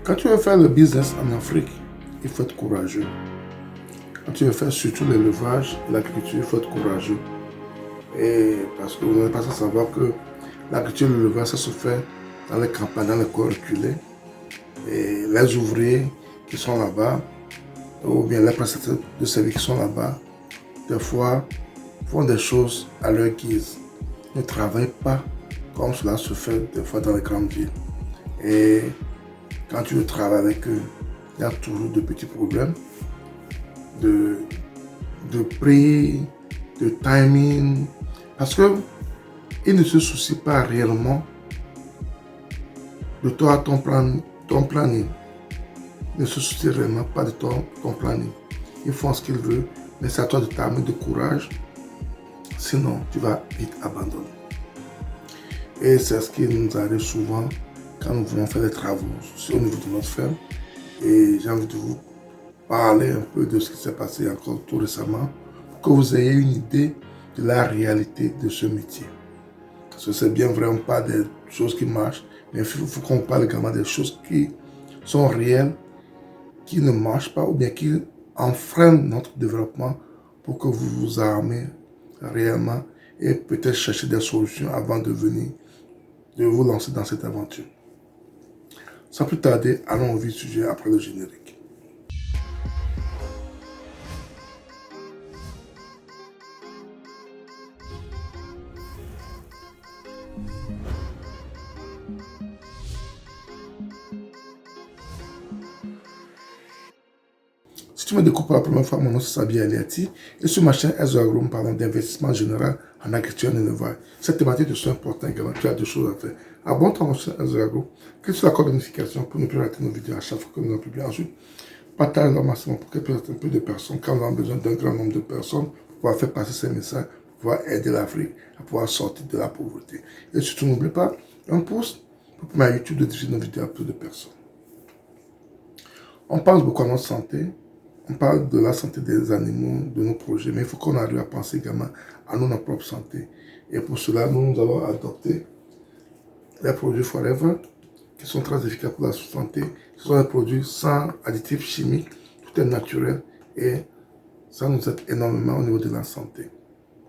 Quand tu veux faire le business en Afrique, il faut être courageux. Quand tu veux faire surtout l'élevage, l'agriculture, il faut être courageux. Et parce que vous n'êtes pas sans savoir que l'agriculture et l'élevage, ça se fait dans les campagnes, dans les coins reculés. Et les ouvriers qui sont là-bas, ou bien les prestataires de services qui sont là-bas, des fois font des choses à leur guise. Ne travaillent pas comme cela se fait des fois dans les grandes villes. Et quand tu veux travailler avec eux, il y a toujours de petits problèmes de prix, de timing, parce qu'ils ne se soucient pas réellement de toi, ton planning. Ils ne se soucient réellement pas de ton planning. Ils font ce qu'ils veulent, mais c'est à toi de t'armer de courage, sinon tu vas vite abandonner. Et c'est ce qui nous arrive souvent quand nous voulons faire des travaux au niveau de notre ferme. Et j'ai envie de vous parler un peu de ce qui s'est passé encore tout récemment, pour que vous ayez une idée de la réalité de ce métier. Parce que c'est bien vraiment pas des choses qui marchent, mais il faut qu'on parle également des choses qui sont réelles, qui ne marchent pas ou bien qui enfreignent notre développement pour que vous vous armez réellement et peut-être chercher des solutions avant de vous lancer dans cette aventure. Sans plus tarder, allons au vif du sujet après le générique. Si tu me découvres pour la première fois, mon nom c'est Sabi Aliati et sur ma chaîne Ezra-Agro, nous parlons d'investissement général en agriculture et en élevage. Cette thématique est très importante également, tu as deux choses à faire. Abonne-toi à ma chaîne Ezra-Agro, clique sur la cloche de notification pour ne plus rater nos vidéos à chaque fois que nous en publions. Ensuite, partage-le au maximum pour que peut-être un peu de personnes, quand on a besoin d'un grand nombre de personnes, pour pouvoir faire passer ces messages, pour pouvoir aider l'Afrique à pouvoir sortir de la pauvreté. Et surtout, n'oublie pas, un pouce pour permettre à YouTube de diffuser nos vidéos à plus de personnes. On parle beaucoup de notre santé. On parle de la santé des animaux, de nos projets, mais il faut qu'on arrive à penser également à notre propre santé. Et pour cela, nous avons adopté les produits Forever, qui sont très efficaces pour la santé. Ce sont des produits sans additifs chimiques, tout est naturel et ça nous aide énormément au niveau de la santé.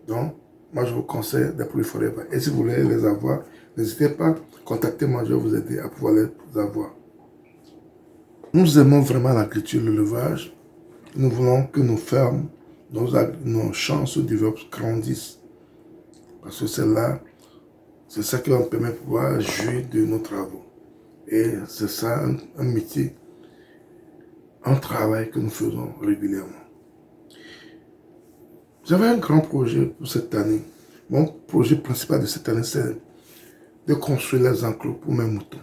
Donc, moi je vous conseille des produits Forever. Et si vous voulez les avoir, n'hésitez pas, contactez-moi, je vais vous aider à pouvoir les avoir. Nous aimons vraiment l'agriculture, l'élevage. Nous voulons que nos fermes, nos champs se développent, grandissent. Parce que c'est ça qui va nous permettre de pouvoir jouir de nos travaux. Et c'est ça un métier, un travail que nous faisons régulièrement. J'avais un grand projet pour cette année. Mon projet principal de cette année, c'est de construire les enclos pour mes moutons.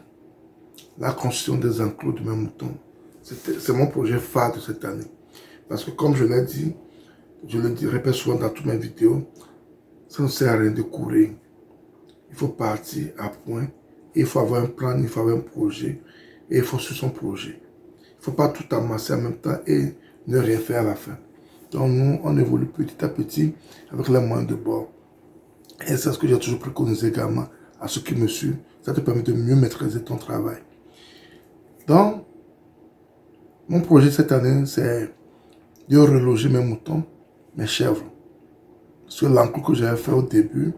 La construction des enclos de mes moutons, c'est mon projet phare de cette année. Parce que comme je l'ai dit, je le répète souvent dans toutes mes vidéos, ça ne sert à rien de courir. Il faut partir à point, il faut avoir un plan, il faut avoir un projet, et il faut suivre son projet. Il ne faut pas tout amasser en même temps et ne rien faire à la fin. Donc nous, on évolue petit à petit avec les moyens de bord. Et c'est ce que j'ai toujours préconisé également à ceux qui me suivent. Ça te permet de mieux maîtriser ton travail. Donc, mon projet cette année, c'est de reloger mes moutons, mes chèvres. Parce que l'enclos que j'avais fait au début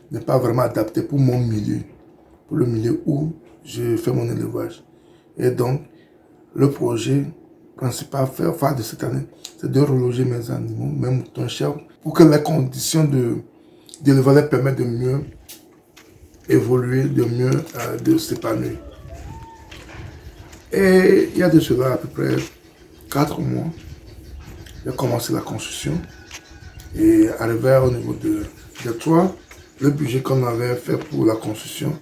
n'est pas vraiment adapté pour mon milieu, pour le milieu où je fais mon élevage. Et donc, le projet principal phare de cette année, c'est de reloger mes animaux, mes moutons, chèvres, pour que les conditions d'élevage permettent de mieux évoluer, de s'épanouir. Et il y a de cela à peu près 4 mois, j'ai commencé la construction et arrivé au niveau de toit, le budget qu'on avait fait pour la construction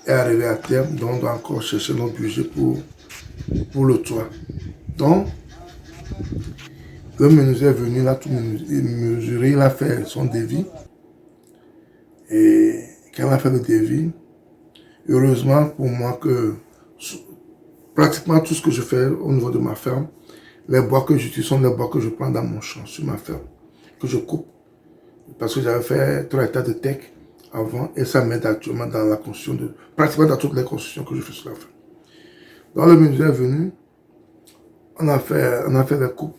est arrivé à terme, donc on doit encore chercher notre budget pour le toit. Donc, le menuisier est venu, il a tout mesuré, il a fait son devis. Et quand il a fait le devis, heureusement pour moi que pratiquement tout ce que je fais au niveau de ma ferme, les bois que j'utilise sont les bois que je prends dans mon champ, sur ma ferme, que je coupe. Parce que j'avais fait 3 hectares de tech avant et ça m'aide actuellement dans la construction pratiquement dans toutes les constructions que je fais sur la ferme. Dans le menuisier est venu, on a fait les coupes,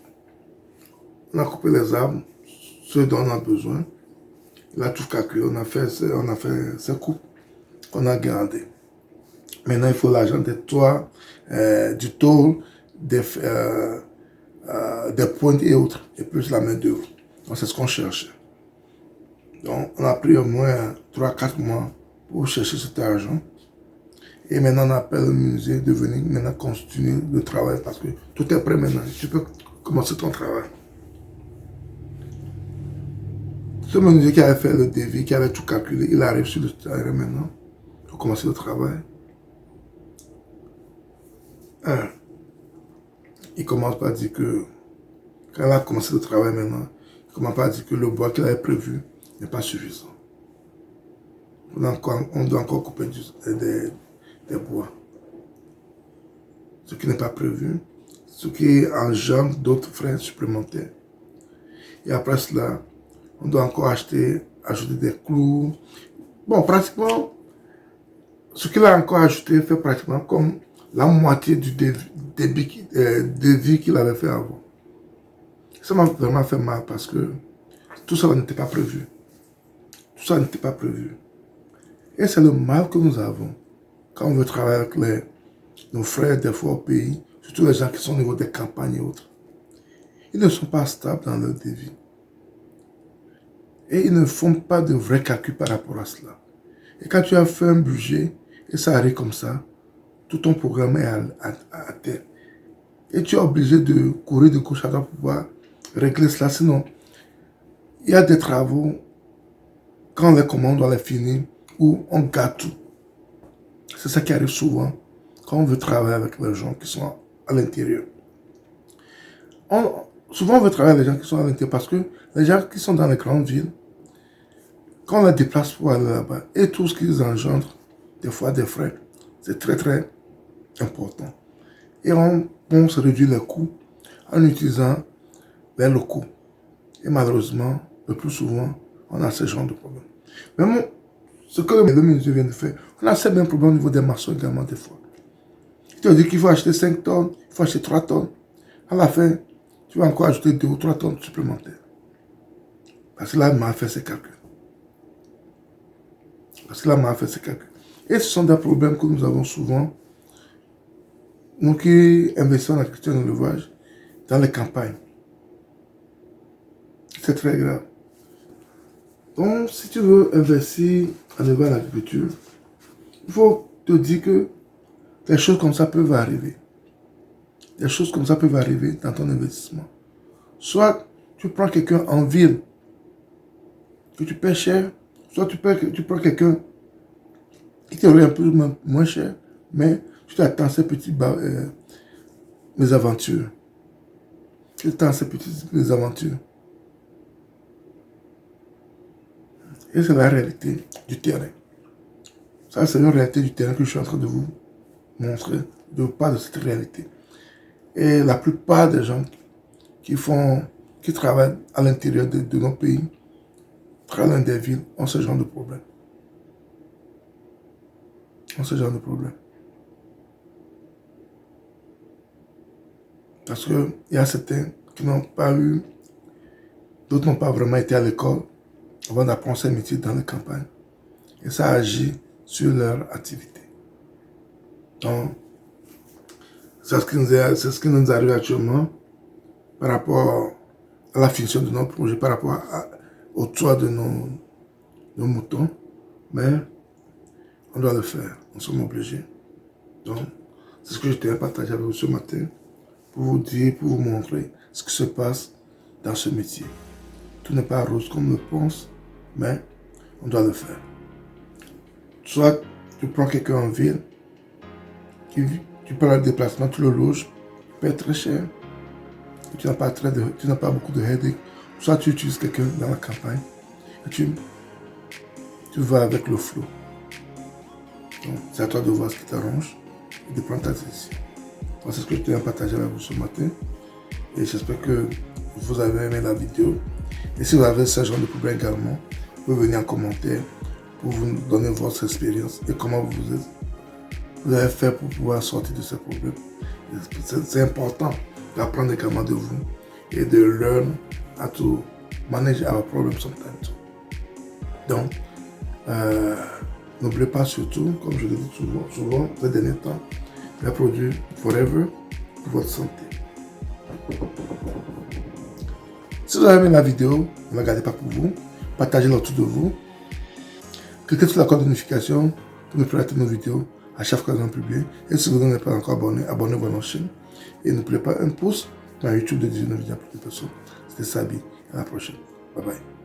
on a coupé les arbres, ceux dont on a besoin. Il a tout calculé, on a fait ces coupes qu'on a gardées. Maintenant, il faut l'argent des toits, du tôle, des pointes et autres, et plus la main d'œuvre. Donc, c'est ce qu'on cherchait. Donc, on a pris au moins 3-4 mois pour chercher cet argent. Et maintenant, on appelle le musée de venir maintenant continuer le travail parce que tout est prêt maintenant. Tu peux commencer ton travail. Ce menuisier qui avait fait le devis, qui avait tout calculé, il arrive sur le terrain maintenant pour commencer le travail. Il commence par dire que, quand il a commencé le travail maintenant, il commence par dire que le bois qu'il avait prévu n'est pas suffisant. On doit encore couper des bois. Ce qui n'est pas prévu, ce qui engendre d'autres frais supplémentaires. Et après cela, on doit encore ajouter des clous. Bon, pratiquement, ce qu'il a encore ajouté fait pratiquement comme la moitié du devis qu'il avait fait avant. Ça m'a vraiment fait mal parce que tout ça n'était pas prévu. Tout ça n'était pas prévu. Et c'est le mal que nous avons quand on veut travailler avec nos frères des fois au pays, surtout les gens qui sont au niveau des campagnes et autres. Ils ne sont pas stables dans leur devis. Et ils ne font pas de vrais calculs par rapport à cela. Et quand tu as fait un budget, et ça arrive comme ça, tout ton programme est à terre. Et tu es obligé de courir de gauche à droite pour pouvoir régler cela. Sinon, il y a des travaux, quand on les commande, on doit les finir, où on gâte tout. C'est ça qui arrive souvent quand on veut travailler avec les gens qui sont à l'intérieur. Souvent, on veut travailler avec les gens qui sont à l'intérieur parce que les gens qui sont dans les grandes villes, quand on les déplace pour aller là-bas, et tout ce qu'ils engendrent, des fois des frais, c'est très très important. Et on se réduire les coûts en utilisant les locaux. Et malheureusement, le plus souvent, on a ce genre de problème. Mais bon, ce que le ministre vient de faire, on a ces mêmes problèmes au niveau des maçons également des fois. Il te dit qu'il faut acheter 5 tonnes, il faut acheter 3 tonnes. À la fin, tu vas encore ajouter 2 ou 3 tonnes supplémentaires. Parce que là, il m'a fait ses calculs. Et ce sont des problèmes que nous avons souvent, nous qui investissons en agriculture et en élevage, dans les campagnes. C'est très grave. Donc, si tu veux investir en élevage et en agriculture, il faut te dire que des choses comme ça peuvent arriver. Des choses comme ça peuvent arriver dans ton investissement. Soit tu prends quelqu'un en ville que tu paies cher, soit tu prends quelqu'un qui te revient un peu moins cher, mais tu t'attends à ces petites mésaventures. Tu t'attends à ces petites mésaventures. Et c'est la réalité du terrain. Ça, c'est une réalité du terrain que je suis en train de vous montrer, de pas de cette réalité. Et la plupart des gens qui travaillent à l'intérieur de nos pays, travaillent dans des villes, ont ce genre de problème. Parce qu'il y a certains qui n'ont pas eu, d'autres n'ont pas vraiment été à l'école avant d'apprendre ces métiers dans les campagnes. Et ça agit sur leur activité. Donc, c'est ce qui nous arrive actuellement par rapport à la finition de nos projets, par rapport au toit de nos moutons. Mais on doit le faire, nous sommes obligés. Donc, c'est ce que je t'ai partagé avec vous ce matin pour vous dire, pour vous montrer ce qui se passe dans ce métier. Tout n'est pas rose comme on le pense, mais on doit le faire. Soit tu prends quelqu'un en ville, tu prends le déplacement, tu le loges, tu payes très cher, et tu n'as pas beaucoup de headache. Soit tu utilises quelqu'un dans la campagne, et tu vas avec le flot. Donc, c'est à toi de voir ce qui t'arrange et de prendre ta décision. C'est ce que je t'ai partagé avec vous ce matin. Et j'espère que vous avez aimé la vidéo. Et si vous avez ce genre de problème également, vous pouvez venir en commentaire pour vous donner votre expérience et comment vous avez fait pour pouvoir sortir de ces problèmes. C'est important d'apprendre également de vous et de learn how to manage our problems sometimes. Donc, n'oubliez pas surtout, comme je le dis souvent ces derniers temps, les produits Forever pour votre santé. Si vous avez aimé la vidéo, ne la gardez pas pour vous, partagez-la autour de vous. Cliquez sur la cloche de notification pour ne plus rater nos vidéos à chaque fois que nous publions. Et si vous n'êtes pas encore abonné, abonnez-vous à notre chaîne. Et n'oubliez pas un pouce dans YouTube de 19 vidéos pour plus de personnes. C'était Sabi. À la prochaine. Bye bye.